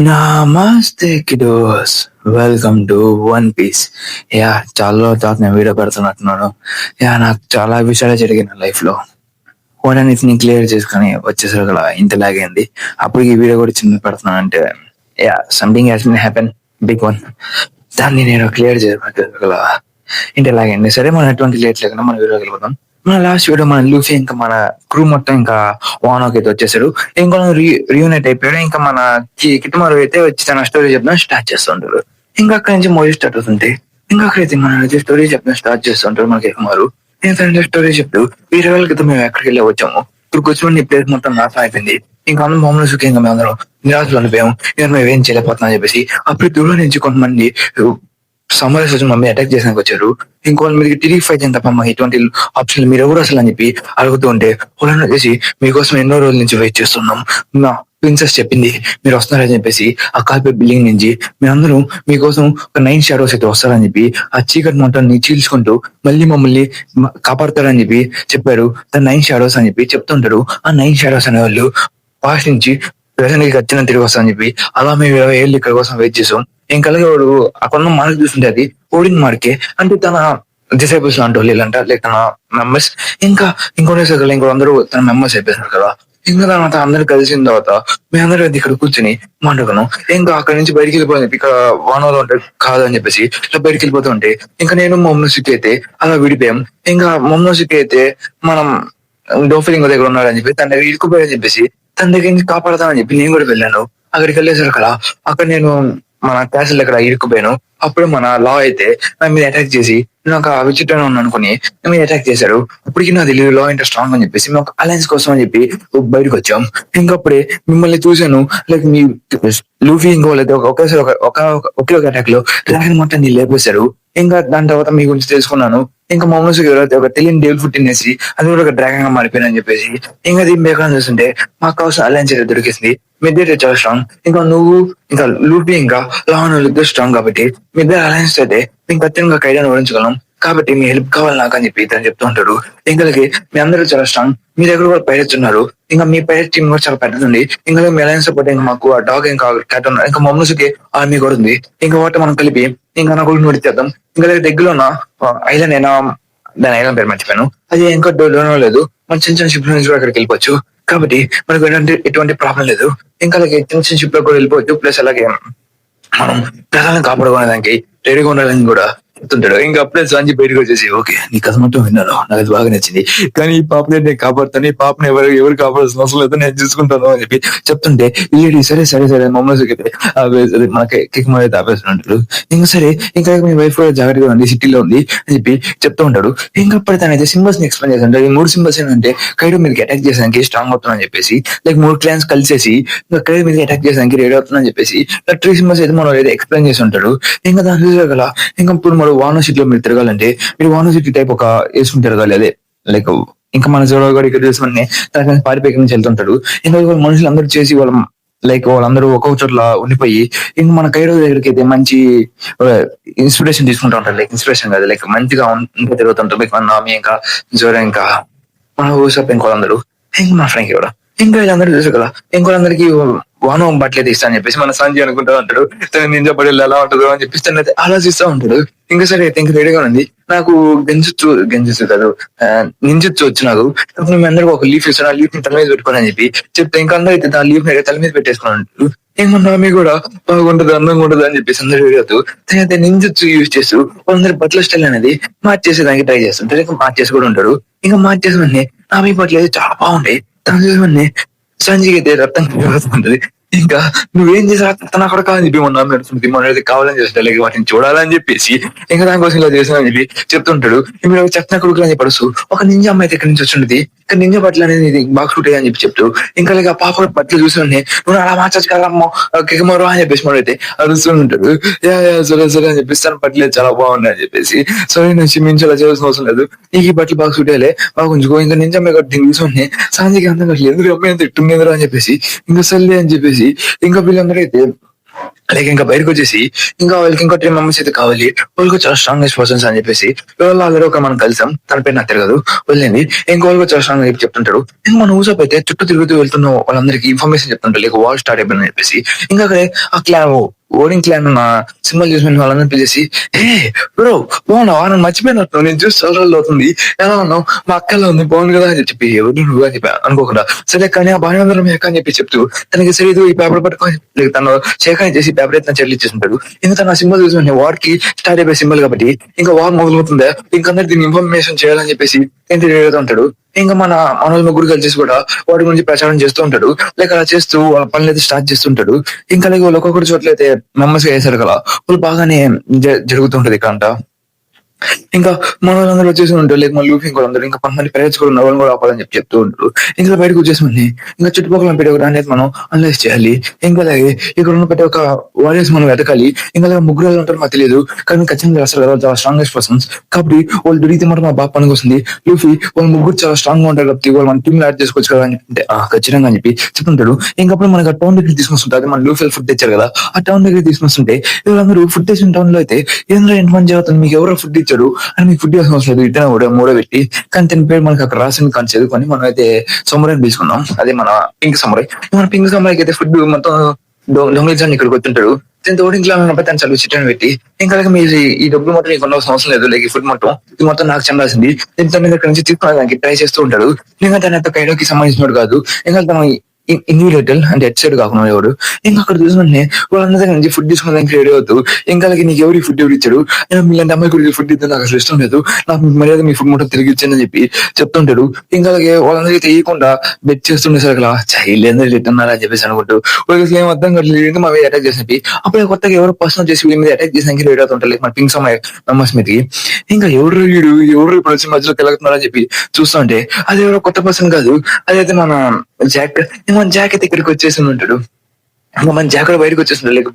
నమస్తే kiddos, welcome to One Piece. చాలా రోజుల తర్వాత నేను వీడియో పెడుతున్నట్టున్నాను. నాకు చాలా విషయాలు జరిగిన లైఫ్ లో వాటన్నిటిని క్లియర్ చేసుకొని వచ్చేసరికి కదా ఇంత లాగైంది. అప్పుడు ఈ వీడియో కూడా చిన్న పెడుతున్నాను అంటే something has been happen big one. దాన్ని నేను క్లియర్ చేసుకోగల ఇంత లాగైంది. సరే, మనం ఎటువంటి లేట్ లేకుండా మనం వీడియో వెళ్ళిపోతాం. మన లాస్ట్ వీడియో మన లూఫీ ఇంకా మన క్రూ మొత్తం ఇంకా వానోకి అయితే వచ్చేసాడు. ఇంకా రీయూనైట్ అయిపోయాడు. ఇంకా మన కిటమారు అయితే వచ్చి తన స్టోరీ చెప్పడం స్టార్ట్ చేస్తుంటారు. ఇంకా అక్కడి నుంచి మూవీ స్టార్ట్ అవుతుంది. ఇంకా అక్కడైతే మన స్టోరీ చెప్పడం స్టార్ట్ చేస్తుంటారు మన కిటమారు. ఏంటంటే స్టోరీ చెప్తూ 20 రోజుల క్రితం మేము ఎక్కడికి వెళ్ళి వచ్చాము, ఇక్కడికి వచ్చిన ప్లేస్ మొత్తం నాశనం అయిపోయింది. ఇంకా అందరం మామూలు సుఖి ఇంకా మేము అందరం నిరాశలు అనిపోయాము. ఇంకా మేము ఏం చేయలేకపోతున్నాం అని చెప్పేసి అప్పుడు దూరం నుంచి కొంతమంది సమరస్ వచ్చి మమ్మీ అటాక్ చేసానికి వచ్చారు. ఇంకోళ్ళ మీద తిరిగి ఫైట్ చేయండి తప్ప ఇటువంటి ఆప్షన్ మీరు ఎవరు అసలు అని చెప్పి అడుగుతూ ఉంటే వాళ్ళని వచ్చేసి మీకోసం ఎన్నో రోజుల నుంచి వెయిట్ చేస్తున్నాం, నా ప్రిన్సెస్ చెప్పింది మీరు వస్తున్నారని చెప్పేసి ఆ కాల్పే బిల్డింగ్ నుంచి మీరందరూ మీకోసం ఒక 9 షాడోస్ అయితే వస్తారని చెప్పి ఆ చీకటి మొత్తాన్ని చీల్చుకుంటూ మళ్ళీ మమ్మల్ని కాపాడతారని చెప్పి చెప్పారు. ద 9 షాడోస్ అని చెప్పి చెప్తుంటారు. ఆ 9 షాడోస్ అనే వాళ్ళు పాస్ట్ నుంచి ప్రజెంట్ ఖచ్చితంగా తిరిగి వస్తారని చెప్పి అలా మేము 20 ఏళ్ళు ఇక్కడ కోసం వెయిట్ చేసాం. ఇంకా అలాగే వాడు ఆ కొంత మార్క్ చూస్తుంటే అది ఓడిన మార్కే, అంటే తన డిసైబుల్స్ లాంటి వాళ్ళు ఇలాంట లైక్ తన మెంబర్స్ ఇంకా ఇంకోటి ఇంకో అందరూ తన మెంబర్స్ అయిపోయినారు కదా. ఇంకా తర్వాత అందరు కలిసిన తర్వాత మేము అందరూ ఇక్కడ కూర్చొని మాట్లాడుకున్నాం. ఇంకా అక్కడి నుంచి బయటికి వెళ్ళిపోయింది. ఇక్కడ వానలో ఉంటే కాదని చెప్పేసి ఇట్లా బయటికి వెళ్ళిపోతూ ఉంటే ఇంకా నేను మొహమ్మద్ సిక్ అయితే అలా విడిపోయాం. ఇంకా మొహమ్మద్ సిక్ అయితే మనం డోఫిలింగ్ దగ్గర ఉన్నాడని చెప్పి తన దగ్గర ఇరుక్కుపోయాడని చెప్పేసి తన దగ్గర నుంచి కాపాడతానని చెప్పి నేను కూడా వెళ్ళాను. అక్కడికి వెళ్ళేసరికి అక్కడ నేను మన క్యాసిల్ దగ్గర ఇరుక్కుపోయాను. అప్పుడు మన లా అయితే నా మీద అటాక్ చేసి నాకు ఆ విచిత్రంగా ఉన్నాను అనుకుని నా మీద అటాక్ చేశారు. అప్పటికి నాకు తెలియదు లా ఇంత స్ట్రాంగ్ అని చెప్పేసి మేము ఒక అలయన్స్ కోసం అని చెప్పి బయటకు వచ్చాం. ఇంకప్పుడే మిమ్మల్ని చూశాను. లైక్ మీ లూఫీ ఇంకో లేదా ఒకేసారి ఒకే ఒక అటాక్ లో డ్రాగన్ మొత్తాన్ని లేపేశారు. ఇంకా దాని తర్వాత మీ గురించి తెలుసుకున్నాను. ఇంకా మామూలు ఒక తెలియని డేల్ ఫుడ్ తినేసి అది కూడా ఒక డ్రాగన్ గా మారిపోయిందని చెప్పేసి ఇంకా దీని బేకాన్ చూస్తుంటే మాకు కావాల్సిన అలయన్స్ అయితే దొరికేసింది. మీ ఇద్దరు చాలా స్ట్రాంగ్. ఇంకా నువ్వు ఇంకా లూపీ ఇంకా లావన్ ఇద్దరు స్ట్రాంగ్ కాబట్టి మీ ఇద్దరు అలయన్స్ అయితే మేము ఖచ్చితంగా ఖైదాన్ని ఓడించగలం. కాబట్టి మీ హెల్ప్ కావాలి నాకు అని చెప్పి తను చెప్తూ ఉంటాడు. ఇంకా మీ అందరూ చాలా స్ట్రాంగ్. మీ దగ్గర కూడా పైరట్స్ ఉన్నారు. ఇంకా మీ పైరట్ టీం కూడా చాలా పెద్దది. ఇంకా మీ అలయన్స్ సపోర్ట్ ఇంకా మాకు ఆ డాగ్ ఇంకా క్యాట్ ఉన్నారు. ఇంకా మమ్మల్కి ఆర్మీ కూడా ఉంది. ఇంకా వాటి మనం కలిపి ఇంకా నా కూడా నడిచేద్దాం. ఇంకా దగ్గరలో ఉన్న ఐలాండ్ అయినా దాని ఐలాండ్ పేరు మర్చిపోయాను. అది ఇంకా డోనో లేదు. మన చిన్న చిన్న షిప్ నుంచి కూడా అక్కడికి వెళ్ళిపోవచ్చు. కాబట్టి మనకు ఎటువంటి ప్రాబ్లం లేదు. ఇంకా అలాగే చిన్న చిన్న షిప్ లో కూడా వెళ్ళిపోవచ్చు. ప్లస్ అలాగే మనం ప్రజలను కాపాడుకోవడానికి రెడీగా ఉండాలని కూడా చెప్తుంటాడు. ఇంకా అప్పుడే సంజయ్ బయటకు వచ్చేసి ఓకే నీ కథ మొత్తం విన్నాను, నాకు అది బాగా నచ్చింది, కానీ ఈ పాపని నేను కాపాడుతాను, ఈ పాపని ఎవరు కాపాడాల్సిన అవసరం లేదు, నేను చూసుకుంటాను అని చెప్పి చెప్తుంటే వీడి సరే సరే సరే మమ్మల్ని మనకి కిక్ అయితే ఆపేస్తుంటాడు. ఇంకా సరే ఇంకా మీ వైఫ్ కూడా జాగ్రత్తగా ఉంది, సిటీలో ఉంది అని చెప్పి చెప్తూ ఉంటాడు. ఇంకా అప్పుడు తనైతే సింబల్స్ ని ఎక్స్ప్లెయిన్ చేస్తుంటాడు. ఈ 3 సింబల్స్ ఏంటంటే కైడో మీదకి అటాక్ చేసానికి స్ట్రాంగ్ అవుతుందని చెప్పేసి, లైక్ 3 క్లాన్స్ కలిసేసి ఇంకా కైడో మీదకి అటాక్ చేసానికి రెడీ అవుతుందని చెప్పేసి 3 సింబల్స్ అయితే మనం ఏదో ఎక్స్ప్లెయిన్ చేసి ఉంటాడు. ఇంకా దాని చూసాగల ఇంకా ఇప్పుడు మనం వానో సిటీలో మీరు తిరగాలంటే మీరు వానో సిటీ టైప్ ఒక వేసుకుని తిరగాలి. అదే లైక్ ఇంకా మన జోడ కూడా ఇక్కడ తెలుసుకుని తన పారిపోయి నుంచి వెళ్తుంటాడు. ఇంకా మనుషులు అందరూ చేసి వాళ్ళందరూ ఒక్కొక్క చోట్ల ఉండిపోయి ఇంకా మన కైరో దగ్గరికి అయితే మంచి ఇన్స్పిరేషన్ తీసుకుంటూ ఉంటారు. లైక్ ఇన్స్పిరేషన్ కాదు, లైక్ మంచిగా తిరుగుతుంటారు. లైక్ మన నామి ఇంకా జోర ఇంకా మన ఊసప్ ఇంకోళ్ళందరూ ఇంకా మన ఫ్రెండ్ కూడా ఇంకా వీళ్ళందరూ చూసు కదా ఇంకోళ్ళందరికీ వానో బట్టలు ఇస్తా అని చెప్పేసి మన సంజయ్ అనుకుంటా ఉంటాడు. తన నింజా పడేళ్ళు ఎలా ఉంటుందో అని చెప్పేసి తను అయితే ఆలోచిస్తూ ఉంటాడు. ఇంకా సరే అయితే ఇంకా రెడీగా ఉంది. నాకు గెంజుచ్చు కాదు నింజుచ్చు వచ్చు. నాకు మేము అందరికి ఒక లీఫ్ ఇస్తాను, ఆ లీఫ్ ని తల మీద పెట్టుకోని అని చెప్పి చెప్తే ఇంకా అందరూ అయితే ఆ లీఫ్ ని తల మీద పెట్టేసుకుని ఉంటారు. ఏమన్నా మీ కూడా బాగుంటది, అందంగా ఉంటది అని చెప్పేసి అందరూ వీడియోతో అయితే నింజుచ్చు యూజ్ చేస్తూ వాళ్ళందరి బట్టల స్టైల్ అనేది మార్చేసేదానికి ట్రై చేస్తుంటారు. ఇంకా మార్చేసి కూడా ఉంటారు. ఇంకా మార్చేసి వెంటనే నా మీ బట్టలు అయితే చాలా బాగుంటాయి. తను చూసి వెంటనే సంజయ్ అయితే రక్తం ఉంటది. ఇంకా నువ్వేం చేసా తన అక్కడ కాదని చెప్పి మొన్న కావాలని చేస్తా లేక వాటిని చూడాలని చెప్పేసి ఇంకా దానికోసం ఇలా చేసానని చెప్పి చెప్తుంటాడు. మీరు చట్న కొడుకులు అని చెప్పడుస్తూ ఒక నింజా అమ్మాయి ఇక్కడ నుంచి వచ్చింది. ఇంకా నింజా బట్టలు అనేది బాగా షూట్ అని చెప్పి చెప్తూ ఇంకా లేక పాప బట్టలు చూసి నువ్వు అలా మార్చచ్చు కదమ్మో కిగమరు అని చెప్పేసి మనైతే అరుస్తూ ఉంటాడు. సరే సరే అని చెప్పేసి తన బట్టలు చాలా బాగున్నాయి అని చెప్పేసి సరే నుంచి మించి అలా చేయాల్సిన అవసరం లేదు, నీకు ఈ బట్టలు బాగా షూట్ అయ్యలే బాగా ఉంచుకో. ఇంకా నింజా అమ్మాయి కట్టి చూసుకుని సాంజీకి అందం ఎందుకు అమ్మాయి తిట్టుండేదిరా అని చెప్పేసి ఇంకా సర్లే అని చెప్పేసి ఇంకా వీళ్ళందరూ అయితే లైక్ ఇంకా బయటకు వచ్చేసి ఇంకా వాళ్ళకి ఇంకో 3 మెంబర్స్ అయితే కావాలి, వాళ్ళకి చాలా స్ట్రాంగెస్ట్ పర్సన్స్ అని చెప్పేసి వాళ్ళ ఆల్రెడీ ఒక మనం కలిసాం, తన పేరు నాకు తెలియదు, వెళ్ళింది. ఇంకో వాళ్ళకి చాలా స్ట్రాంగ్ అని చెప్తుంటాడు. ఇంకా మన ఊసప్ అయితే చుట్టూ తిరుగుతూ వెళ్తున్న వాళ్ళందరికీ ఇన్ఫర్మేషన్ చెప్తుంటారు, లైక్ వార్ స్టార్ట్ అయిపోయిందని చెప్పేసి. ఇంకా అక్కడే ఆ క్లాన్ ఓడింగ్ క్లాన్ ఉన్న సింబల్ చూసి వాళ్ళందరూ పిలిచేసి, ఏ బ్రో బాగున్నావా, నన్ను మర్చిపోయినట్టు, నేను చూసి చాలా రోజులు అవుతుంది, ఎలా ఉన్నావు, మా అక్కలా ఉంది, బాగుంది కదా అని చెప్పి, ఎవరు నువ్వు అని చెప్పి అనుకోకుండా, సరే కానీ ఆ బాగా అందరం అని చెప్పి చెప్తూ తనకి సరే ఇది ఈ పేపర్ పట్టుకొని like తను సేకరణ చేసి పేపర్ అయితే చెల్లి ఇచ్చేస్తుంటాడు. ఇంకా తన సింబల్ చూసి వార్ కి స్టార్ట్ అయిపోయే సింబల్ కాబట్టి ఇంకా వార్ మొదలవుతుందా, ఇంకా అందరు దీన్ని ఇన్ఫర్మేషన్ చేయాలని చెప్పేసి ఎంత రెడీ ఉంటాడు. ఇంకా మన ముగ్గురు కలిసి కూడా వాటి గురించి ప్రచారం చేస్తూ ఉంటాడు. లైక్ అలా చేస్తూ వాళ్ళ పనులు అయితే స్టార్ట్ చేస్తుంటాడు. ఇంకా లైక్ వాళ్ళు ఒక్కొక్కటి చోట్ల అయితే మెంబర్స్ గా వేశారు కదా, వాళ్ళు బాగానే జరుగుతుంటది ఇక్కడ అంతా. ఇంకా మన వాళ్ళందరూ వచ్చేసి ఉంటారు, లేక మన లూఫీ ఇంకోళ్ళందరూ ఇంకా 10 మంది పేరెంట్స్ కూడా ఉన్న వాళ్ళని కూడా ఆపాలని చెప్తూ ఉంటారు. ఇంకా బయటకు వచ్చేసి ఇంకా చుట్టుపక్కల పెట్టి ఒక అనేది మనం అనలైజ్ చేయాలి. ఇంకా అలాగే ఇక్కడ ఉన్న ప్రతి ఒక్క వారియర్స్ మనం వెతకాలి. ఇంకా అలాగే ముగ్గురు ఉంటారు మాకు తెలియదు, కానీ ఖచ్చితంగా అసలు చాలా స్ట్రాంగెస్ట్ పర్సన్స్ కాబట్టి వాళ్ళు దొరికితే మాత్రం మా బాగా పనికి వస్తుంది. లూఫీ వాళ్ళు ముగ్గురు చాలా స్ట్రాంగ్ గా ఉంటారు కాబట్టి వాళ్ళు మన టీమ్ యాడ్ చేసుకోవచ్చు కదా అని చెప్తే ఖచ్చితంగా అని చెప్పి చెప్తుంటాడు. ఇంకప్పుడు మనకి ఆ టౌన్ దగ్గర తీసుకొస్తుంటే అది మన లూఫీ ఫుడ్ తెచ్చారు కదా, ఆ టౌన్ దగ్గర తీసుకొస్తుంటే వీళ్ళందరూ ఫుడ్ తెచ్చిన టౌన్ లో అయితే ఏంద్ర ఎంత మంది జరుగుతుంది, మీకు ఎవరో ఫుడ్ ఇచ్చాడు అని మీకు ఫుడ్ అవసరం లేదు, ఇట్లా కూడా మూడో పెట్టి, కానీ తన పేరు మనకి అక్కడ రాసింది కానీ చదువుకొని మనం అయితే సమురాయ్ తీసుకున్నాం. అదే మన పింక్ సమురాయ్. మన పింక్ సమురాయ్కి అయితే ఫుడ్ మొత్తం దొంగలించాలని ఇక్కడికి వచ్చుంటాడు. దీంతో ఓడింగ్లా తను చదువు చిట్టని పెట్టి ఇంకా మీరు ఈ డబ్బులు మొత్తం నీకు కొనవలసిన అవసరం లేదు, లైక్ ఈ ఫుడ్ మొత్తం ఇది మొత్తం నాకు చెందాల్సింది, దీంతో మీద ఇక్కడ నుంచి తీసుకునేదానికి ట్రై చేస్తూ ఉంటాడు. ఇంకా తన యొక్క కైడోకి సంబంధించినట్టు కాదు, ఇంకా తన ఇండివిజువల్ అంటే ఎట్ సైడ్ కాకుండా ఎవడు ఇంకా అక్కడ చూసుకుంటే వాళ్ళందరి దగ్గర నుంచి ఫుడ్ తీసుకోవడానికి రెడీ అవుతూ ఇంకా నీకు ఎవరి ఫుడ్ ఎవరు ఇచ్చాడు, మీలాంటి అమ్మాయి కూడా ఫుడ్ ఇద్దాం నాకు అసలు ఇష్టం లేదు, నాకు మర్యాద మీ ఫుడ్ మొత్తం తిరిగి ఇచ్చానని చెప్పి చెప్తుంటాడు. ఇంకా అలాగే వాళ్ళందరికీ తెలియకుండా బెట్ చేస్తుండే సార్ అలా వీళ్ళందరూ తిట్టున్నారా అని చెప్పేసి అనుకుంటూ వాళ్ళకి ఏం అర్థం కావట్లేదు మా మీద అటాక్ చేసినవి. అప్పుడే కొత్తగా ఎవరు పర్సనల్ చేసి వీళ్ళ మీద అటాక్ చేసినానికి రెడీ అవుతుంటారు, లైక్ మన పింక్ సమయ మెంబర్స్ మీదకి. ఇంకా ఎవరు వీడు ఎవరు ఇప్పుడు వచ్చి మధ్యలో తెలగుతున్నారని చెప్పి చూస్తుంటే అది ఎవరో కొత్త పర్సన్ కాదు, అదైతే మన జాక్. మన జాక్ అయితే ఇక్కడికి వచ్చేసి ఉంటాడు. ఇంకా మన జాక్ కూడా బయటకు వచ్చేస్తుంటాడు, like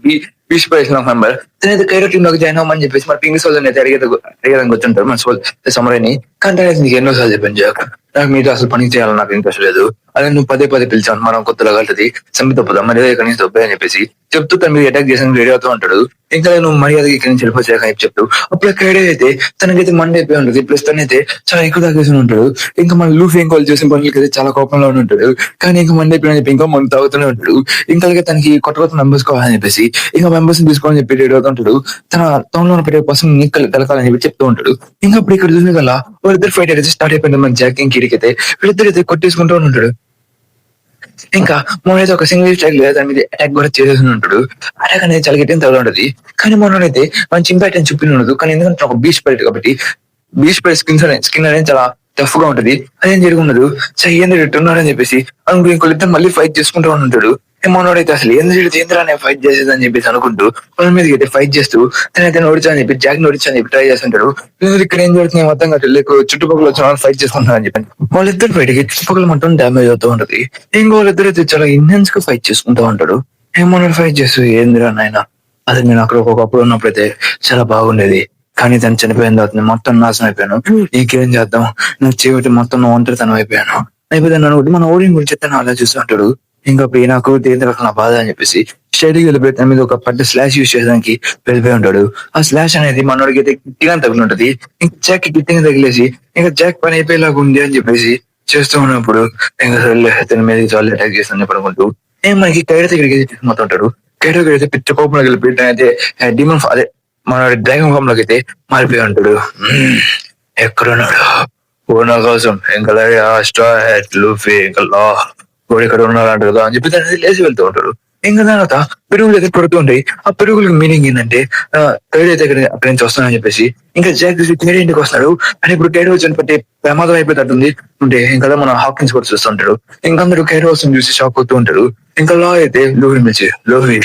beach person of member. తనైతే కైరో టీమ్ లోకి జాయిన్ అవ్వమని చెప్పేసి మన పింక్ సోల్ అయితే అడిగేదానికి వచ్చుంటారు మన సోల్ సమరైని. కానీ నీకు ఎన్నోసార్లు చెప్పాను జాక్, నాకు మీతో అసలు పని చేయాలని నాకు ఇంట్రెస్ట్ లేదు, అదే నువ్వు పదే పిలిచాను, మనం కొత్తగా కలుతుంది సమ్మె తప్పుదా మర్యాద ఇక్కడి నుంచి తప్పే అని చెప్పేసి చెప్తూ తన మీద అటాక్ చేసి రెడీ అవుతూ ఉంటాడు. ఇంకా నువ్వు మర్యాదకి ఇక్కడి నుంచి వెళ్ళిపోయాక అని చెప్తూ అప్పుడు కైడో అయితే తనకైతే మండే అయిపోయి ఉంటుంది, ప్లస్ తనైతే చాలా ఎక్కువ తాగేసి ఉంటాడు. ఇంకా మన లూఫీ ఇంకా వాళ్ళు చేసిన పనులకి అయితే చాలా కోపంలో ఉంటాడు, కానీ ఇంకా మండే అయిపోయిన చెప్పి ఇంకా మనం తాగుతూనే ఉంటాడు. ఇంకా అలాగే తనకి కొత్త మెంబర్స్ కావాలని చెప్పేసి ఇంకా మెంబర్స్ తీసుకోవాలని చెప్పి రెడీ అవుతూ ఉంటాడు. తన టౌన్ లో ఉన్న ప్రతి పర్సన్ కలకాలని చెప్పి చెప్తూ ఉంటాడు. ఇంకా ఇప్పుడు ఇక్కడ చూసిన కల్లా వాళ్ళిద్దరు ఫైట్ అయితే స్టార్ట్ అయిపోయింది. మన జాక్ ఇంక ఇడికైతే వీళ్ళిద్దరు అయితే కొట్టేసుకుంటూ ఉంటాడు. ఇంకా మనైతే ఒక సింగిల్ స్ట్రైక్ లేదా దాని మీద అటాక్ కూడా చేసేసి ఉంటాడు. అటాక్ అనేది చాలా గట్టిగా తగులు ఉంటుంది, కానీ మనైతే మంచి ఇంపాక్ట్ అని చూపి ఉండదు. కానీ ఎందుకంటే ఒక బీచ్ పైట్ కాబట్టి బీచ్ పైట్ స్కిన్ అనేది చాలా టఫ్ గా ఉంటది, అదేం జరిగి ఉండదు. సో ఏంది రిటర్న్ అని చెప్పేసి అనుకు ఇంకొకరిద్దరు మళ్ళీ ఫైట్ చేసుకుంటూ ఉంటాడు. మనోడైతే అసలు ఏంద్రానే ఫైట్ చేసేదని చెప్పేసి అనుకుంటూ వాళ్ళ మీదకి అయితే ఫైట్ చేస్తూ తనైతే నోడిచని చెప్పి జాక్ నోడిచని చెప్పి ట్రై చేస్తుంటాడు. ఇక్కడ ఏం జరుగుతుంది మొత్తం కాదు, చుట్టుపక్కల వచ్చిన వాళ్ళు ఫైట్ చేసుకుంటారు అని చెప్పి వాళ్ళిద్దరు బయటకి చుట్టుపక్కల మొత్తం డ్యామేజ్ అవుతూ ఉంటది. ఇంకా వాళ్ళిద్దరు అయితే చాలా ఇంటెన్స్ గా ఫైట్ చేసుకుంటూ ఉంటాడు. ఏమన్నా ఫైట్ చేస్తూ ఏందిరా నాయన, అది నేను అక్కడ ఒకప్పుడు ఉన్నప్పుడైతే చాలా బాగుండేది, కానీ తను చనిపోయిన తర్వాత మొత్తం నాశనం అయిపోయాను, ఇంకేం చేద్దాం, నాకు చేపట్టి మొత్తం ఒంటరితనం అయిపోయాను అయిపోతాను అనుకుంటే మన ఓడిని గురించి తను ఆలోచిస్తూ ఉంటాడు. ఇంకా నాకు దేని రకం నా బాధ అని చెప్పేసి స్టడీకి వెళ్ళిపోయి తన మీద ఒక పెద్ద స్లాష్ యూజ్ చేయడానికి వెళ్ళిపోయి ఉంటాడు. ఆ స్లాష్ అనేది మనోడికి అయితే గట్టిగా తగిలి ఉంటది. ఇంకా జాక్ గట్టిగా తగిలేసి ఇంకా జాక్ పని అయిపోయేలాగా ఉంది అని చెప్పేసి చేస్తూ ఉన్నప్పుడు ఇంకా తన మీద చాలా అటాక్ చేస్తాను చెప్పి అనుకుంటూ మనకి కైడ దగ్గరికి తీసుకుపోతుంటాడు. కైడ అయితే పిచ్చ కోపంలోకి వెళ్ళిపోయి అయితే డిమన్ అదే మన డ్రాగన్ ఫామ్ లోకి అయితే మారిపోయి ఉంటాడు. ఎక్కడున్నాడు ఓనా కోసం ఇంకా లూఫీ ఇంకా వాడు ఇక్కడ ఉన్నాడు కదా అని చెప్పి దాన్ని లేచి వెళ్తూ ఉంటాడు. ఇంకా తర్వాత పెరుగులు అయితే పడుతూ ఉంటాయి. ఆ పెరుగులకు మీనింగ్ ఏంటంటే టైడ్ అయితే అక్కడి నుంచి వస్తానని చెప్పేసి ఇంకా జాక్ టైడ్ ఇంటికి వస్తున్నాడు. అని ఇప్పుడు టైడ్ వచ్చిన బట్టి ప్రమాదం అయిపోతుంది ఉంటే ఇంకా మన హాకిన్స్ కూడా చూస్తుంటాడు. ఇంకా అందరూ టైడ్ వస్తుంది చూసి షాక్ అవుతూ ఉంటాడు. ఇంకా లా అయితే లోహి మించి లోహి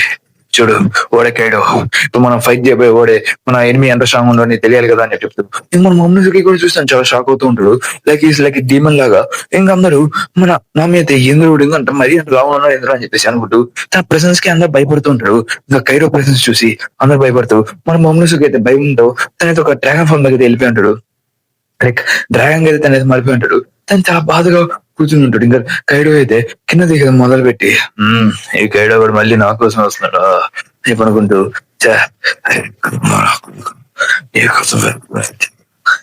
చూడు ఓడే కైడో, ఇప్పుడు మనం ఫైట్ చేయబోయే ఓడే మన ఎనిమి ఎంత స్ట్రాంగ్ ఉండో నీకు తెలియాలి కదా అని చెప్తాడు. ఇంకా మన మమ్మీకి కూడా చూస్తాను చాలా షాక్ అవుతూ ఉంటాడు, లైక్ ఈస్ లైక్ డీమన్ లాగా. ఇంకా అందరూ మన మమ్మీ అయితే ఎందుకు అంటే మరీ అంత లావు ఉన్నాడు ఎందుకు అని చెప్పేసి అనుకుంటూ తన ప్రెసెన్స్ కి అందరు భయపడుతూ ఉంటారు. ఇంకా కైడో ప్రెసెన్స్ చూసి అందరు భయపడుతూ మన మమ్మీకి అయితే భయం ఉంటూ తనైతే ఒక డ్రాగన్ ఫామ్ దగ్గర వెళ్ళిపోయి ఉంటాడు. లైక్ డ్రాగన్ అయితే తనైతే మరిపోయి ఉంటాడు. తను చాలా బాధగా కూర్చుని ఉంటాడు. ఇంకా కైడో అయితే కింద దిగడం మొదలు పెట్టి ఈ కైడో కూడా మళ్ళీ నా కోసం వస్తున్నాడా, అని అనుకుంటూ "ఛే, నీకోసం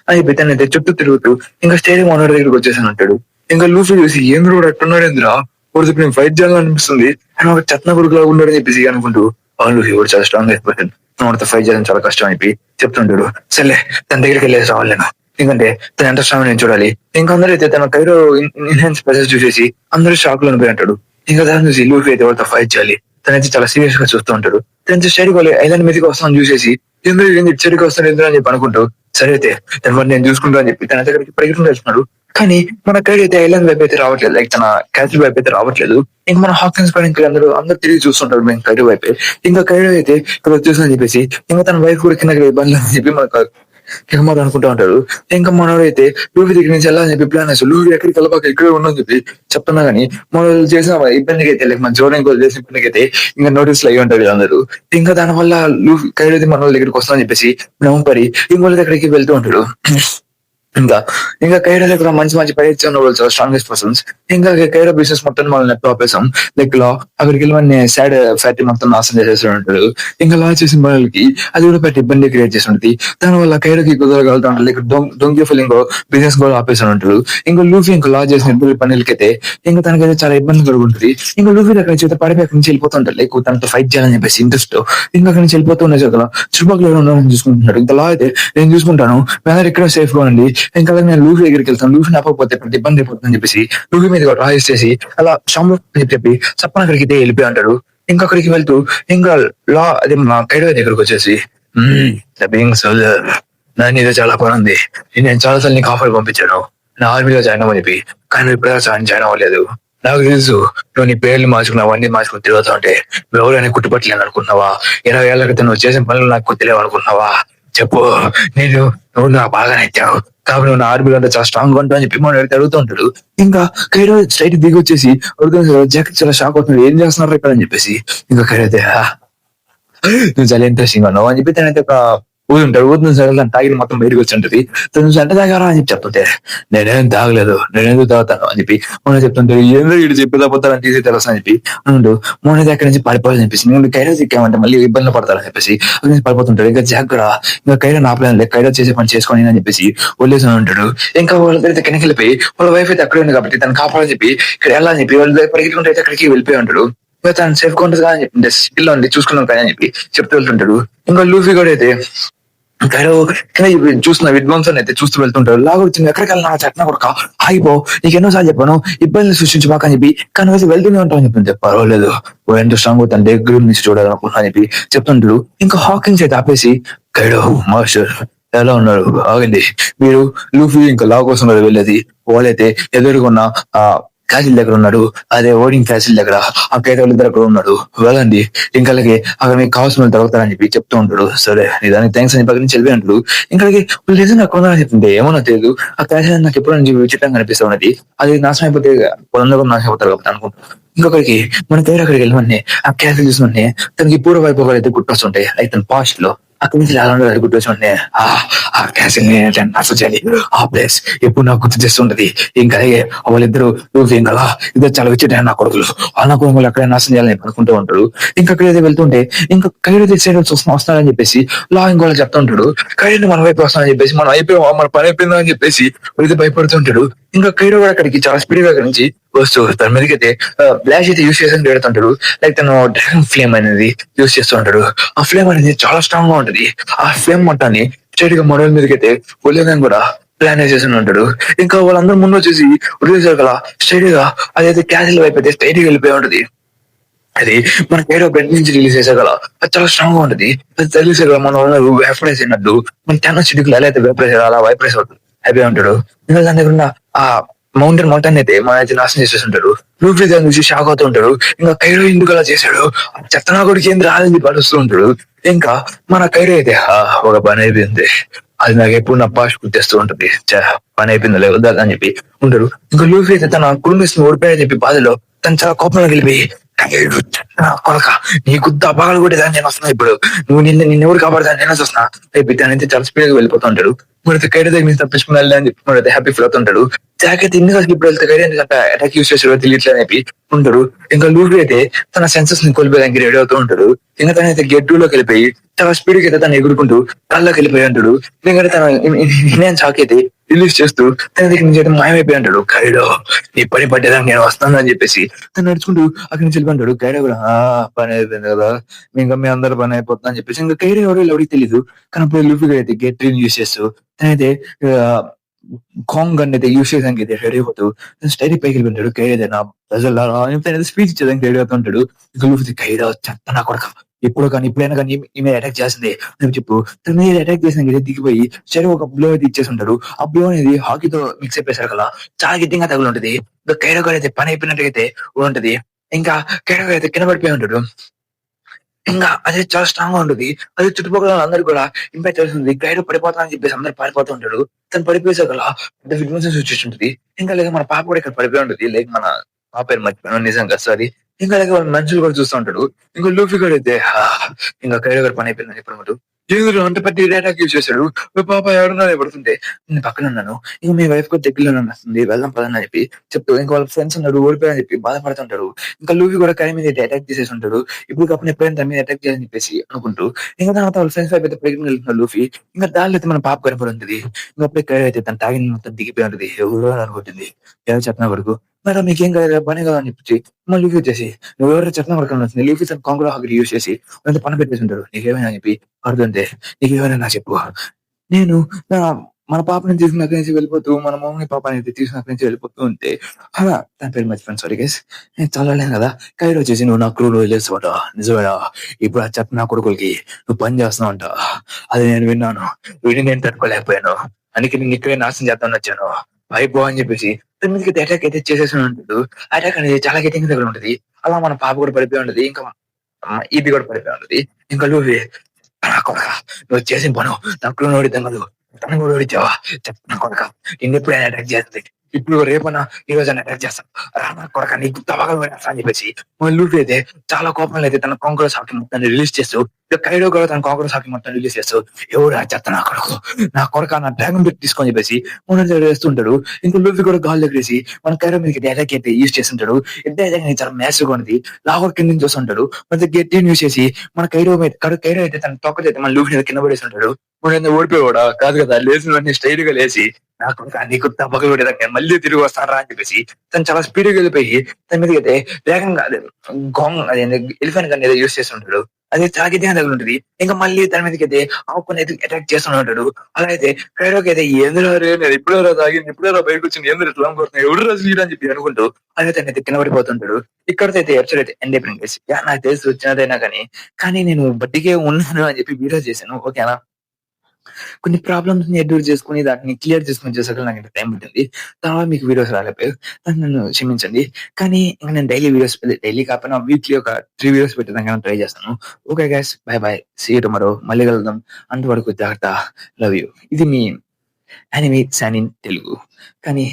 అని అయితే చుట్టూ తిరుగుతూ ఇంకా స్టేడియం ఓనర్ దగ్గరికి వచ్చేసాను అంటాడు. ఇంకా లూఫీ చూసి ఏంద్ర కూడా అట్టున్నాడు ఏంద్రా ఒకటి నేను ఫైట్ చేయాలనిపిస్తుంది అని ఒక చెత్త కొడుకులా ఉన్నాడని చెప్పేసి అనుకుంటూ అవును లూఫీ కూడా చాలా స్ట్రాంగ్ అయిపోతాడు మనతో ఫైట్ చేయడం చాలా కష్టం అయిపోయి చెప్తుంటాడు. సర్లే తన దగ్గరికి వెళ్ళేసి రావాలి నేను ఎందుకంటే తన ఎంత స్ట్రాంగ్ నేను చూడాలి. ఇంకా అందరూ అయితే తన కైరో ఇన్హాన్స్ ప్రెసెస్ చూసేసి అందరూ షాక్ లో అనిపోయి అంటాడు. ఇంకా దాన్ని చూసి లూఫీ అయితే వాళ్ళతో ఫైట్ చేయాలి తనైతే చాలా సీరియస్ గా చూస్తూ ఉంటాడు. తన స్టైడ్కి వాళ్ళు ఐలాండ్ మీదకి వస్తాను చూసేసి ఎందుకు చెడుకి వస్తాను ఎందుకు అని చెప్పి అనుకుంటూ సరే అయితే తన మరి నేను చూసుకుంటా అని చెప్పి తన దగ్గరికి పరిగెత్తుకుంటూ వెళ్తున్నాడు. కానీ మన కైడ్ అయితే ఐలాండ్ వైపు అయితే రావట్లేదు లైక్ తన క్యాసిల్ వైపు అయితే రావట్లేదు. ఇంకా మన హాకిన్స్ పైన ఇంకా అందరూ తిరిగి చూస్తుంటారు మేము కైడ్ వైపే. ఇంకా కైడ్ అయితే ఇక్కడ వచ్చేసిందని చెప్పేసి ఇంకా తన వైఫ్ కూడా కింద ఇబ్బంది అని చెప్పి మనకు కిహమార్ అనుకుంటా ఉంటాడు. ఇంకా మనోడైతే లూఫీ దగ్గర నుంచి వెళ్ళాలని చెప్పి ప్లాన్ వేస్తాడు. లూఫీ ఎక్కడికి వెళ్ళబాక ఇక్కడే ఉండని చెప్పి చెప్తున్నా కానీ మనం చేసిన ఇబ్బందికి అయితే లైక్ మన జోడన్ కోసం చేసిన ఇబ్బందికి అయితే ఇంకా నోటీస్ అయ్యి ఉంటారు అందరూ. ఇంకా దానివల్ల లూఫీ కైడ్ అయితే మన వాళ్ళ దగ్గరికి వస్తుందని చెప్పేసి నవంపరి ఇంకోళ్ళ దగ్గరికి వెళ్తూ ఉంటాడు. ఇంకా ఇంకా కైరో దగ్గర మంచి మంచి పైరట్స్ ఉన్న వాళ్ళు స్ట్రాంగెస్ట్ పర్సన్స్. ఇంకా కైరో బిజినెస్ మొత్తం మనం నెట్ ఆపేసాం లైక్ లా అక్కడికి వెళ్ళి సాడ్ ఫ్యాక్టరీ మొత్తం నాశనం చేసేసి ఉంటాడు. ఇంకా లా చేసిన వాళ్ళకి అది కూడా పెట్టి ఇబ్బంది క్రియేట్ చేసి ఉంటుంది. దాని వల్ల కైరోకి కుదరగలుగుతా ఉంటాడు లైక్ దొంగ ఫుల్ ఇంకో బిజినెస్ కూడా ఆపేసి ఉంటాడు. ఇంకా లూఫీ ఇంకా లా చేసిన ఇద్దరు పనులకైతే ఇంకా తనకైతే చాలా ఇబ్బంది కలుగుంటుంది. ఇంకా లూఫీ అక్కడ నుంచి పడిపోయి అక్కడి నుంచి వెళ్ళిపోతుంటాడు లైక్ తనతో ఫైట్ చేయాలని చెప్పేసి ఇంట్రెస్ట్ ఇంకా అక్కడి నుంచి వెళ్ళిపోతున్న చోట్ల చుట్టుపక్కల ఉండాలని చూసుకుంటున్నాడు. ఇంకా లా అయితే నేను చూసుకుంటాను అందరూ ఇక్కడ సేఫ్ గా ఉండి ఇంకా నేను లూఫీ దగ్గరికి వెళ్తాను లూఫీ ఆపకపోతే పెద్ద ఇబ్బంది అయిపోతుందని చెప్పేసి లూఫీ మీద రాయిస్ చేసి అలా షాంలో చెప్పి సప్పన అక్కడికి అయితే వెళ్ళిపోయి అంటాడు. ఇంకా అక్కడికి వెళ్తూ ఇంకా లా అదే మా కైడో దగ్గరకు వచ్చేసి దాని ఏదో చాలా పని ఉంది నేను చాలా సార్లు నీకు ఆఫర్ పంపించాను నా ఆర్మీలో జాయిన్ అవ్వని చెప్పి కానీ ఇప్పుడు జాయిన్ అవ్వలేదు. నాకు తెలుసు నువ్వు నీ పేర్లు మార్చుకున్నావు అన్ని మార్చుకుని తిరుగుతా ఉంటే నువ్వు ఎవరైనా కుట్టుపట్టలేను అనుకున్నావా 20 ఏళ్ల క్రితం నువ్వు చేసిన పనులు నాకు గుర్తులేవు అనుకున్నావా చెప్పు నువ్వు నాకు బాగా నచ్చావు కాబట్టి నువ్వు నా ఆర్మీలో అంతా చాలా స్ట్రాంగ్ ఉంటావు అని చెప్పి మనం అడుగుతూ ఉంటాడు. ఇంకా కైరో స్ట్రైట్ దిగి వచ్చేసి జాకెట్ చాలా షాక్ అవుతున్నాడు ఏం చేస్తున్నారు ఇక్కడ అని చెప్పేసి ఇంకా కైరో అయితే నువ్వు చాలా ఇంట్రెస్టింగ్ ఉన్నావు అని చెప్పి తనైతే ఒక ఊదుంటాడు ఊదున సరే తను తాగిన మొత్తం బయటకు వచ్చి ఉంటుంది. తను ఎంత తాగారా అని చెప్పి చెప్తుంటే నేనేం తాగలేదు నేనేందుకు తాగుతాను అని చెప్పి మొన్న చెప్తుంటే ఏందో ఇటు చెప్పేదా పోతారని తీసి తెలుసు అని చెప్పి అంటూ మొన్న అక్కడి నుంచి పడిపోవాలని చెప్పేసి నేను కైరో చిక్కామంటే మళ్ళీ ఇబ్బందులు పడతారని చెప్పేసి అక్కడి నుంచి పడిపోతుంటాడు. ఇంకా జాక్ కూడా ఇంకా కైరో నా ప్లాన్ లేదు కైరో చేసే పని చేసుకొని అని చెప్పేసి వదిలేసి ఉంటాడు. ఇంకా వాళ్ళ దగ్గర కిందకి వెళ్ళిపోయి వాళ్ళ వైఫ్ అయితే అక్కడే ఉంది కాబట్టి తను కాపాడని చెప్పి ఇక్కడ వెళ్ళాలని చెప్పి వాళ్ళ దగ్గర పరిగెత్తుకుంటే అయితే అక్కడికి వెళ్ళిపోయి ఉంటాడు. తను సేఫ్ గా ఉంటుంది అని చెప్పి స్టిల్ ఉంది చూసుకున్నాం కానీ అని చెప్పి చెప్తూ వెళ్తుంటాడు. ఇంకా లూఫీ కూడా అయితే కైరో చూస్తున్న విధ్వంసం అయితే చూస్తూ వెళ్తుంటారు. లాగొచ్చింది ఎక్కడికి వెళ్ళినా చట్న కొడుక ఆగిపో నీకు ఎన్నోసార్లు చెప్పాను ఇబ్బందులు సృష్టించబాక అని చెప్పి కానీ వేసి వెళ్తూనే ఉంటామని చెప్తుంటే పర్వాలేదు ఎంత స్ట్రాంగ్ తన దగ్గర నుంచి చూడాలనుకుంటున్నా అని చెప్పి చెప్తుంటాడు. ఇంకా హాకిన్స్ అయితే ఆపేసి కైరో మాస్టర్ ఎలా ఉన్నారు ఆగండి మీరు లూఫీ ఇంకా లా కోసం వెళ్ళేది వాళ్ళైతే ఎదురుకున్న ఆ క్యాసిల్ దగ్గర ఉన్నాడు అదే ఓడింగ్ క్యాసిల్ దగ్గర ఆ కేటోళ్ళ దగ్గర ఉన్నాడు వెళ్ళండి ఇంకా అక్కడ మీకు కావాల్సిన తగ్గుతారని చెప్పి చెప్తూ ఉంటాడు. సరే నీ దానికి థ్యాంక్స్ అని పక్కన నుంచి వెళ్ళి అంటాడు. ఇంకా నిజంగా అక్కడ ఉన్నారని చెప్తుంటే ఏమన్నా తెలియదు ఆ క్యాసిల్ నాకు ఎప్పుడు నుంచి విచిత్రంగా అనిపిస్తూ ఉన్నది అది నాశనం అయిపోతే పొలంలో కూడా నాశనం అయిపోతారు కాబట్టి అనుకుంటున్నాను. ఇంకొకరికి మన పేరు అక్కడికి వెళ్ళమని ఆ క్యాసిల్ చూసిన తనకి పూర్వ వైపు అయితే గుర్తొస్తుంటాయి అయితే తన పాస్ట్ లో అక్కడి నుంచి చాలా గుర్తొచ్చి ఆ క్యాసిల్ చేయాలి ఆ ప్లేస్ ఎప్పుడు నాకు గుర్తు చేస్తుంటది. ఇంకా వాళ్ళిద్దరు ఇంకా ఇద్దరు చాలా విచ్చిట నా కొడుకులు వాళ్ళ కొడుకులు అక్కడే నాశనం చేయాలని అనుకుంటూ ఉంటాడు. ఇంకా అక్కడైతే వెళ్తుంటే ఇంకా కైరో సైడ్ వస్తానని చెప్పేసి లా ఇంకోళ్ళు చెప్తా ఉంటాడు. కైరో మన వైపు వస్తానని చెప్పేసి మనం అయిపోయాం మన పని అయిపోయిందా అని చెప్పేసి అయితే భయపడుతుంటాడు. ఇంకా కైరో కూడా అక్కడికి చాలా స్పీడ్ గా అక్కడి నుంచి వస్తూ తన మీదకైతే బ్లాష్ అయితే యూస్ చేసి పెడుతుంటాడు. లైక్ తను డ్రాగన్ ఫ్లేమ్ అనేది యూస్ చేస్తూ ఉంటాడు. ఆ ఫ్లేమ్ అనేది చాలా స్ట్రాంగ్ గా ఉంటది. ఆ ఫ్లేమ్ మొత్తాన్ని స్ట్రైట్ గా మొడల మీదకైతే వదిలేదని కూడా ప్లాన్ చేసి ఉంటాడు. ఇంకా వాళ్ళందరూ ముందు వచ్చేసి వదిలేసారు కదా స్ట్రైట్ గా అదైతే క్యాసిల్ వైపు అయితే స్ట్రైట్ గా వెళ్ళిపోయి ఉంటది. అది మన కైరో బెడ్ నుంచి రిలీజ్ చేసే కదా అది చాలా స్ట్రాంగ్ గా ఉంటది. అది తెలిసే కదా మన వేపరైజ్ అయినట్టు మన టెన్ చిడుకులు ఎలా అయితే వేపరైజ్ అలా వైపరైజ్ అవుతుంది అయిపోయి ఉంటాడు. ఇంకా దాని దగ్గర ఉన్న ఆ మౌంటైన్ అయితే మన అయితే నాశనం చేసేస్తుంటారు. లూఫీ దాన్ని చూసి షాక్ అవుతూ ఉంటాడు. ఇంకా కైరో ఎందుకు అలా చేశాడు చెత్తనా కొడుకు ఏంది రాలని పడుస్తూ ఉంటాడు. ఇంకా మన కైరో అయితే ఒక పని అయిపోయింది అది నాకు ఎప్పుడు నా పాస్ట్ గుర్తేస్తూ ఉంటుంది పని అయిపోయిందో లేదా అని చెప్పి ఉంటాడు. ఇంకా లూఫీ అయితే తన కుటుంబం ఓడిపోయాడని చెప్పి బాధలో తను చాలా కోపంలో వెళ్ళిపోయి కొడక నీ గుద్ద అపాగాలు కూడా దాన్ని నేను వస్తున్నా ఇప్పుడు నువ్వు నిన్నెవరు కాపాడుతాను నేను వస్తున్నా అయిపోయి తనైతే చాలా స్పీడ్ గా వెళ్ళిపోతూ ఉంటాడు. మనైతే కైరో దగ్గర నుంచి తప్పించుకుని వెళ్ళి అని చెప్పి మనైతే హ్యాపీ ఫీల్ అవుతుంటాడు. జాక్ అయితే ఎందుకు అసలు ఇప్పుడు వెళ్తే కైరో ఎందుకంట అటాక్ యూస్ చేసాడో తెలియట్లేదు అని చెప్పి ఉంటాడు. ఇంకా లూఫీ అయితే తన సెన్సెస్ ని కోల్పోయడానికి రెడీ అవుతూ ఉంటాడు. ఇంకా తనైతే గెట్ టూ లోకి వెళ్ళిపోయి చాలా స్పీడ్ గా అయితే తను ఎగురుకుంటూ కళ్ళకి వెళ్ళిపోయి ఉంటాడు. ఎందుకంటే తన ఇండియన్ షాక్ అయితే రిలీజ్ చేస్తూ తన దగ్గర నుంచి అయితే మాయమైపోయి ఉంటాడు. కైరో నీ పని పట్టేదానికి నేను వస్తాను అని చెప్పేసి తను నడుచుకుంటూ అక్కడి నుంచి వెళ్ళిపోతాడు. కైరో కూడా పని అయిపోయింది కదా, ఇంకా మీ అందరి పని అయిపోతుంది అని చెప్పేసి ఇంకా కైరో ఎవరో ఎవరికి తెలియదు. కానీ అప్పుడు లూఫీ అయితే గెట్ రీన్ యూస్ చేస్తూ తనైతే కాంగ్ గన్ అయితే యూస్ చేయడానికి అయితే రెడీ అవుతూ స్టైరీ పైకి వెళ్ళిపోతాడు. కైరో నా ప్రజలు స్పీచ్ ఇచ్చేదానికి రెడీ అవుతుంటాడు. ఇంకా లూఫీ కైరో చెత్త నా కొడక ఎప్పుడు కానీ ఇప్పుడైనా కానీ ఈ మీద అటాక్ చేస్తుంది అని చెప్పు తన మీద అటాక్ చేసిన దిగిపోయి సరే ఒక బ్లో అయితే ఇచ్చేసి ఉంటాడు. ఆ బ్లో అనేది హాకీతో మిక్స్ అయిపోయేసారు కదా, చాలా గిట్టింగా తగులు ఉంటది. ఇంకా కైరో గారు అయితే పని అయిపోయినట్టయితే ఉంటది. ఇంకా కైరో గారు అయితే కింద పడిపోయి ఉంటాడు. ఇంకా అది చాలా స్ట్రాంగ్ గా ఉంటుంది. అది చుట్టుపక్కల అందరూ కూడా ఇంపాక్ట్ చేస్తుంది. కైరో పడిపోతా అని చెప్పేసి అందరు పారిపోతూ ఉంటాడు. తను పడిపోయేసాక పెద్ద విధ్వంసం వచ్చేసి ఉంటుంది. ఇంకా లేక మన పాప కూడా ఇక్కడ పడిపోయి ఉంటుంది. లేక మన పాప పేరు మర్చిపోయాను నిజంగా సారీ. ఇంకా లేక వాళ్ళ మనుషులు కూడా చూస్తూ ఉంటాడు. ఇంకా లూఫీ కూడా అయితే ఇంకా కైరో గారు పని అయిపోయిందని చెప్పినట్టు ఏంద్రు అంత పెద్ద అటాక్ యూజ్ చేశాడు. "ఓ పాప ఎవరున్నా పడుతుంటే నేను పక్కన ఉన్నాను. ఇంకా మీ వైఫ్ కూడా దగ్గరలో వస్తుంది వెళ్దాం పదని చెప్పి చెప్తూ ఇంకా వాళ్ళ ఫ్రెండ్స్ ఉన్నాడు ఓడిపోయారని చెప్పి బాధపడుతుంటాడు. ఇంకా లూఫీ కూడా కై మీద అటాక్ చేసేసి ఉంటాడు. ఇప్పుడు అప్పుడు ఎప్పుడైనా తన మీద అటాక్ చేయాలని చెప్పేసి అనుకుంటూ ఇంకా తర్వాత వాళ్ళ ఫ్రెండ్స్ వైపు అయితే ప్రెగ్నెంట్ వెళ్తున్నాడు లూఫీ. ఇంకా దానిలో అయితే మన పాప కనపడి ఉంటుంది. ఇంకా అప్పుడే కై అయితే తన తాగిన మొత్తం దిగిపోయి ఉంటుంది. ఎవరో అనుకుంటుంది ఎవరు చెప్పిన వరకు మేడం మీకేం కదా పని కదా అని చెప్పి మళ్ళీ లూఫీ వచ్చేసి నువ్వు ఎవరో చెప్పిన వరకు వస్తుంది. లూఫీ తన కాంగ్లో హాకీ యూజ్ చేసి వాళ్ళంతా పని పెట్టేసి ఉంటాడు. నీకేమైనా అని చెప్పి అడుగుతుంటే నీకేమైనా నా చెప్పు నేను నా మన పాపని తీసుకుని అక్కడి నుంచి వెళ్ళిపోతూ మన మమ్మల్ని పాపని అయితే తీసుకుని అక్కడి నుంచి వెళ్ళిపోతూ ఉంటే అలా తన పేరు మర్చిపోయాను సారీ గైస్ నేను చదవలేను కదా. కైరో వచ్చేసి నువ్వు నా క్రూలో వదిలేస్తావట నిజమేనా, ఇప్పుడు ఆ చెప్పిన నా కొడుకులకి నువ్వు పని చేస్తున్నావు అంట, అది నేను విన్నాను. విని నేను తట్టుకోలేకపోయాను, అందుకే నేను ఇక్కడే నాశనం చేద్దామని వచ్చాను అయిపో అని చెప్పేసి తన మీదకి అటాక్ అయితే చేసేసి ఉంటాడు. అటాక్ అనేది చాలా గట్టిగా దగ్గర ఉంటది. అలా మన పాప కూడా పడిపోయి ఉంటది. ఇంకా ఇది కూడా పడిపోయి ఉంటది. ఇంకా లూఫీ కొడక నువ్వు చేసిన పను నాకు నోడి దొంగలు తను కూడా ఓడిచావా చెప్తున్నా కొడక నిన్ను ఎప్పుడైనా అటాక్ చేస్తుంది ఇప్పుడు రేపన్నా ఈ రోజు అటాక్ చేస్తాను రానా కొడక నీకు తవగా అని చెప్పేసి లూఫీ అయితే చాలా కోపంలో అయితే తన కాంగ్రెస్ హాకీ మొత్తాన్ని రిలీజ్ చేస్తూ కైడో కూడా తన కాంగ్రెస్ హాకీ మొత్తం రిలీజ్ చేస్తూ ఎవరు చెత్త నా కొడక నా డ్రాగన్ బెట్ తీసుకొని చెప్పేసి మన వేస్తుంటాడు. ఇంకా లూఫీ కూడా గాల్ దగ్గరేసి మన కైరో మీదకి అటాక్ అయితే యూజ్ చేస్తుంటాడు. ఎంత చాలా మ్యాసివ్ గా ఉంది. లాహోర్ కింద నుంచి చూస్తుంటాడు. మన గట్టి యూజ్ చేసి మన కైరో అయితే తన తొక్క అయితే మన లూఫీ కింద పడేసి ఉంటాడు. ఓడిపోయాడా కాదు కదా, లేచిన స్టైల్ గా లేచి నాకు నీకు తప్పక మళ్ళీ తిరిగి వస్తారా అని చెప్పేసి తను చాలా స్పీడ్ గా వెళ్ళిపోయి తన మీద అయితే వేగంగా గోంగ్ అదే ఎలిఫెంట్ గన్ ఏదో యూస్ చేస్తుంటాడు. అది తాగితే దగ్గర ఉంటుంది. ఇంకా మళ్ళీ తన మీదకి అయితే ఆవుకొని అయితే అటాక్ చేస్తూనే ఉంటాడు. అలా అయితే కైరోకి అయితే ఎందులో నేను ఎప్పుడో తాగింది ఎప్పుడో బయటకు వచ్చింది ఎందుకు ఇట్లా కొడుతున్నాయి ఎవడు రోజు అని చెప్పి అనుకుంటూ అదే తన అయితే కింద పడిపోతుంటాడు. ఇక్కడతో అయితే ఎపిసోడ్ అయితే ఎండ్ అయిపోయింది. నాకు తెలిసి వచ్చినదైనా కానీ నేను బట్టికే ఉన్నాను అని చెప్పి వీడియో చేశాను ఓకేనా. కొన్ని ప్రాబ్లమ్స్ ని ఎడ్యూర్ చేసుకుని దాన్ని క్లియర్ చేసుకుని చేసాక నాకు ఇంత టైం ఉంటుంది. తర్వాత మీకు వీడియోస్ రాలేకపోయి నన్ను క్షమించండి. కానీ ఇంకా నేను డైలీ కాకపోయినా వీక్లీ ఒక 3 వీడియోస్ పెట్టడానికి ట్రై చేస్తాను. Okay guys bye bye see you tomorrow మళ్ళీ కలుద్దాం. అంతవరకు జాగ్రత్త లవ్ యూ. ఇది మీ యానిమే శానిన్ తెలుగు. కానీ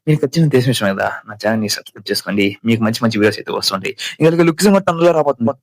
మీకు వచ్చిన తెలిసిన విషయం కదా నా ఛానల్ ని సబ్స్క్రైబ్ చేసుకోండి. మీకు మంచి మంచి వీడియోస్ అయితే వస్తుంటాయి. ఇంకా లుక్స్ మొత్తం అందులో రాబోతుంది.